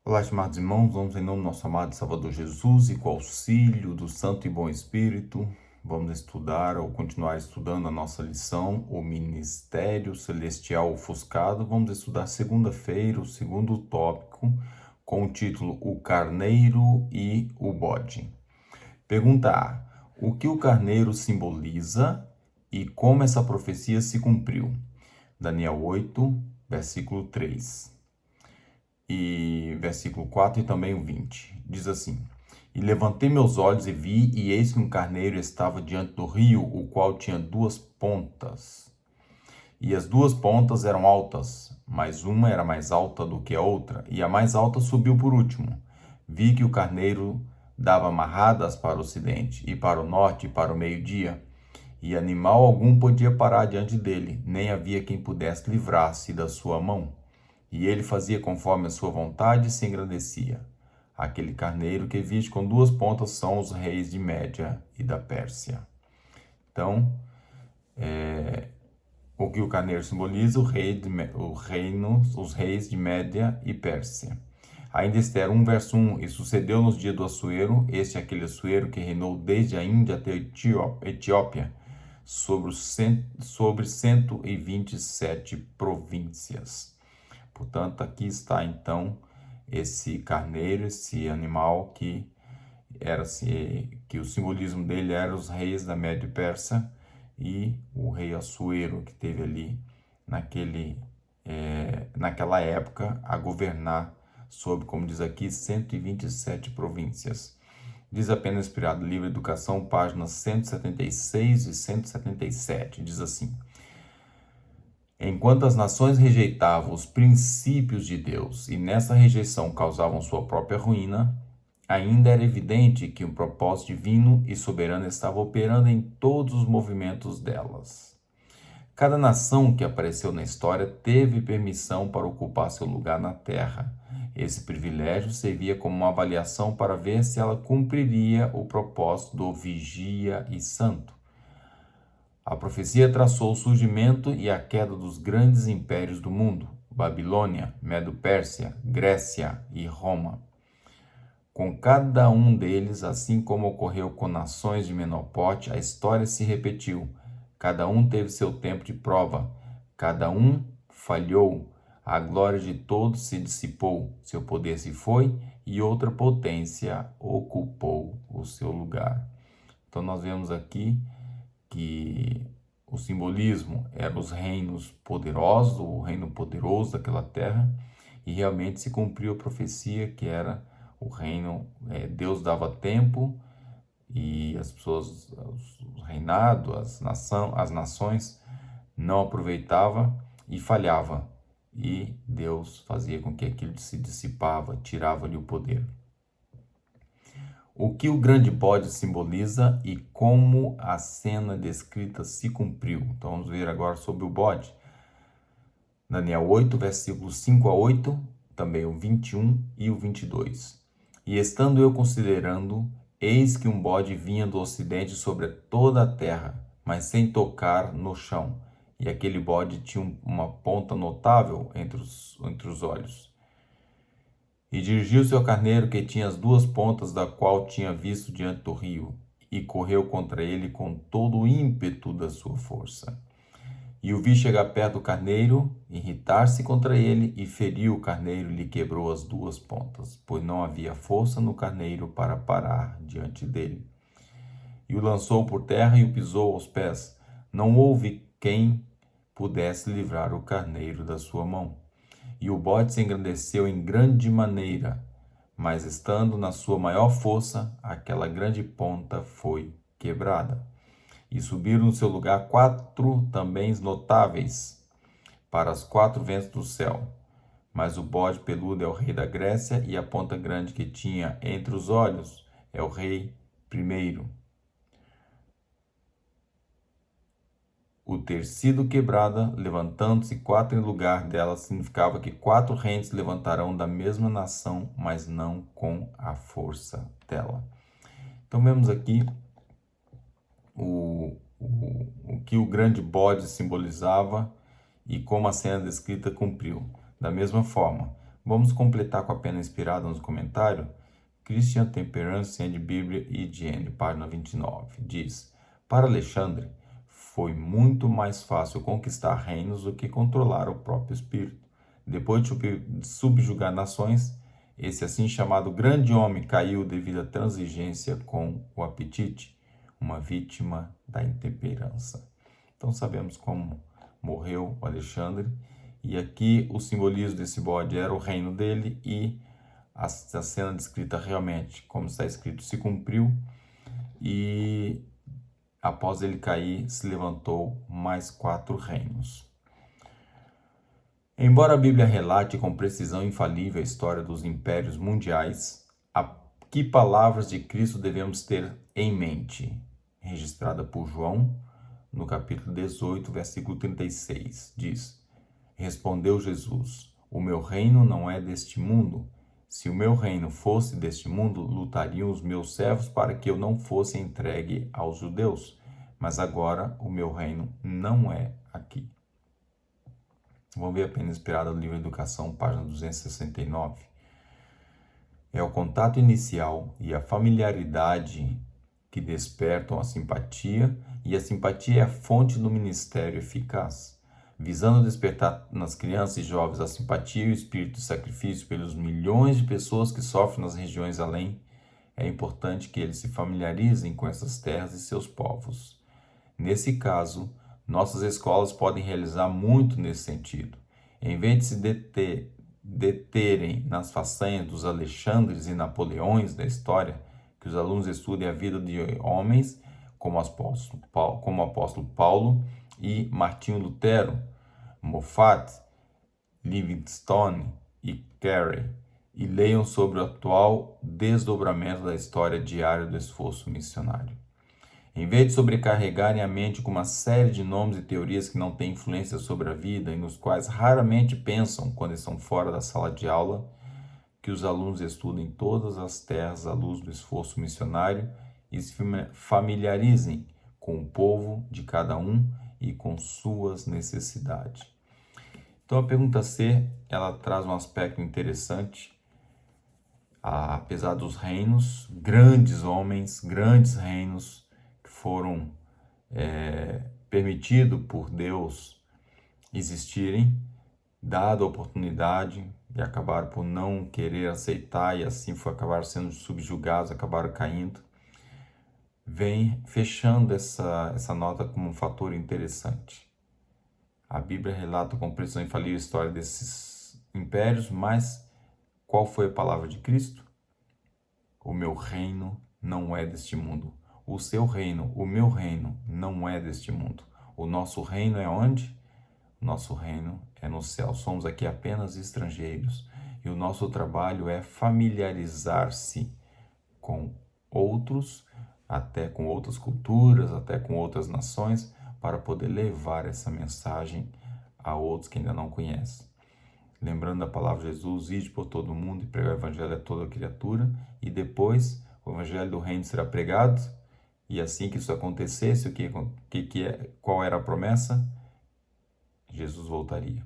Olá, estimados irmãos, vamos em nome do nosso amado Salvador Jesus e com o auxílio do Santo e Bom Espírito, vamos estudar ou continuar estudando a nossa lição, o Ministério Celestial Ofuscado. Vamos estudar segunda-feira, o segundo tópico, com o título O Carneiro e o Bode. Pergunta A. O que o carneiro simboliza e como essa profecia se cumpriu? Daniel 8, versículo 3. E versículo 4 e também o 20. Diz assim: E levantei meus olhos e vi, e eis que um carneiro estava diante do rio, o qual tinha duas pontas. E as duas pontas eram altas, mas uma era mais alta do que a outra, e a mais alta subiu por último. Vi que o carneiro dava amarradas para o ocidente, e para o norte, e para o meio-dia. E animal algum podia parar diante dele, nem havia quem pudesse livrar-se da sua mão. E ele fazia conforme a sua vontade e se engrandecia. Aquele carneiro que viste com duas pontas são os reis de Média e da Pérsia. Então, o que o carneiro simboliza? Os reis de Média e Pérsia. Ainda Esther 1, verso 1. E sucedeu nos dias do Assuero, este é aquele Assuero que reinou desde a Índia até a Etiópia, sobre 127 províncias. Portanto, aqui está então esse carneiro, esse animal que o simbolismo dele era os reis da Média Persa e o rei Assuero que teve ali naquela época a governar sobre, como diz aqui, 127 províncias. Diz apenas inspirado Livre Educação, páginas 176 e 177, diz assim: Enquanto as nações rejeitavam os princípios de Deus e nessa rejeição causavam sua própria ruína, ainda era evidente que um propósito divino e soberano estava operando em todos os movimentos delas. Cada nação que apareceu na história teve permissão para ocupar seu lugar na terra. Esse privilégio servia como uma avaliação para ver se ela cumpriria o propósito do vigia e santo. A profecia traçou o surgimento e a queda dos grandes impérios do mundo: Babilônia, Medo-Pérsia, Grécia e Roma. Com cada um deles, assim como ocorreu com nações de menor porte, a história se repetiu. Cada um teve seu tempo de prova. Cada um falhou. A glória de todos se dissipou. Seu poder se foi e outra potência ocupou o seu lugar. Então nós vemos aqui que o simbolismo era os reinos poderosos, o reino poderoso daquela terra, e realmente se cumpriu a profecia que era o reino, Deus dava tempo e as pessoas, o reinado, as nações não aproveitavam e falhava, e Deus fazia com que aquilo se dissipava, tirava-lhe o poder. O que o grande bode simboliza e como a cena descrita se cumpriu. Então vamos ver agora sobre o bode. Daniel 8, versículos 5 a 8, também o 21 e o 22. E estando eu considerando, eis que um bode vinha do ocidente sobre toda a terra, mas sem tocar no chão. E aquele bode tinha uma ponta notável entre os olhos. E dirigiu-se ao carneiro que tinha as duas pontas, da qual tinha visto diante do rio, e correu contra ele com todo o ímpeto da sua força. E o vi chegar perto do carneiro, irritar-se contra ele, e feriu o carneiro e lhe quebrou as duas pontas, pois não havia força no carneiro para parar diante dele. E o lançou por terra e o pisou aos pés. Não houve quem pudesse livrar o carneiro da sua mão. E o bode se engrandeceu em grande maneira, mas estando na sua maior força, aquela grande ponta foi quebrada. E subiram no seu lugar 4 também notáveis para os 4 ventos do céu. Mas o bode peludo é o rei da Grécia, e a ponta grande que tinha entre os olhos é o rei primeiro. O ter sido quebrada, levantando-se 4 em lugar dela, significava que 4 reinos levantarão da mesma nação, mas não com a força dela. Então vemos aqui o que o grande bode simbolizava e como a cena descrita cumpriu. Da mesma forma, Vamos completar com a pena inspirada nos comentários. Christian Temperance and Bíblia e Higiene, página 29, diz: para Alexandre, foi muito mais fácil conquistar reinos do que controlar o próprio espírito. Depois de subjugar nações, esse assim chamado grande homem caiu devido à transigência com o apetite, uma vítima da intemperança. Então sabemos como morreu o Alexandre, e aqui o simbolismo desse bode era o reino dele, e a cena descrita realmente, como está escrito, se cumpriu, e após ele cair, se levantou mais 4 reinos. Embora a Bíblia relate com precisão infalível a história dos impérios mundiais, que palavras de Cristo devemos ter em mente? Registrada por João, no capítulo 18, versículo 36, diz: respondeu Jesus: o meu reino não é deste mundo. Se o meu reino fosse deste mundo, lutariam os meus servos para que eu não fosse entregue aos judeus. Mas agora o meu reino não é aqui. Vamos ver a pena inspirada no livro Educação, página 269. É o contato inicial e a familiaridade que despertam a simpatia, e a simpatia é a fonte do ministério eficaz. Visando despertar nas crianças e jovens a simpatia e o espírito de sacrifício pelos milhões de pessoas que sofrem nas regiões além, é importante que eles se familiarizem com essas terras e seus povos. Nesse caso, nossas escolas podem realizar muito nesse sentido. Em vez de se deterem nas façanhas dos Alexandres e Napoleões da história, que os alunos estudem a vida de homens como o apóstolo Paulo e Martinho Lutero, Moffat, Livingstone e Carey, e leiam sobre o atual desdobramento da história diária do esforço missionário. Em vez de sobrecarregarem a mente com uma série de nomes e teorias que não têm influência sobre a vida e nos quais raramente pensam quando estão fora da sala de aula, que os alunos estudem todas as terras à luz do esforço missionário e se familiarizem com o povo de cada um e com suas necessidades. Então a pergunta C, ela traz um aspecto interessante. Apesar dos reinos, grandes homens, grandes reinos que foram permitidos por Deus existirem, dada a oportunidade, e acabaram por não querer aceitar, e assim acabaram sendo subjugados, acabaram caindo, vem fechando essa nota como um fator interessante. A Bíblia relata com precisão infalível a história desses impérios, mas qual foi a palavra de Cristo? O meu reino não é deste mundo. O seu reino, o meu reino, não é deste mundo. O nosso reino é onde? O nosso reino é no céu. Somos aqui apenas estrangeiros. E o nosso trabalho é familiarizar-se com outros, até com outras culturas, até com outras nações, para poder levar essa mensagem a outros que ainda não conhecem. Lembrando da palavra de Jesus: ide por todo mundo e pregar o evangelho a toda criatura, e depois o evangelho do reino será pregado, e assim que isso acontecesse, qual era a promessa? Jesus voltaria.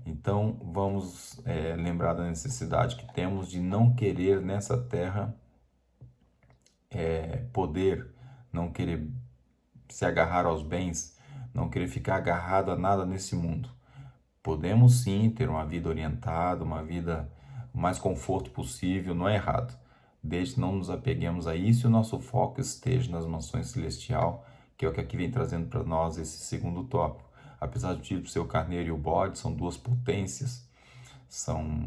Então vamos lembrar da necessidade que temos de não querer nessa terra poder, não querer se agarrar aos bens, não querer ficar agarrado a nada nesse mundo. Podemos sim ter uma vida orientada, uma vida o mais conforto possível, não é errado, desde que não nos apeguemos a isso e o nosso foco esteja nas mansões celestial, que é o que aqui vem trazendo para nós esse segundo tópico. Apesar do título ser o carneiro e o bode, são duas potências, são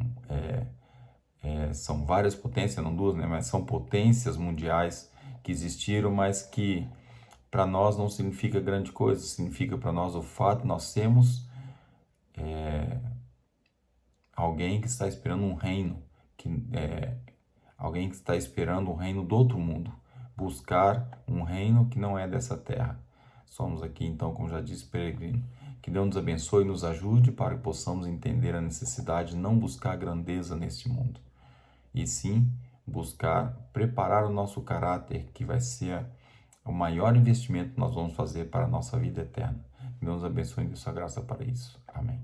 várias potências, não duas, né? Mas são potências mundiais que existiram, mas que para nós não significa grande coisa. Significa para nós o fato de nós sermos alguém que está esperando um reino, alguém que está esperando um reino do outro mundo, buscar um reino que não é dessa terra. Somos aqui, então, como já disse, peregrino. Que Deus nos abençoe e nos ajude para que possamos entender a necessidade de não buscar grandeza neste mundo, e sim buscar preparar o nosso caráter, que vai ser o maior investimento que nós vamos fazer para a nossa vida eterna. Que Deus nos abençoe e dê sua graça para isso. Amém.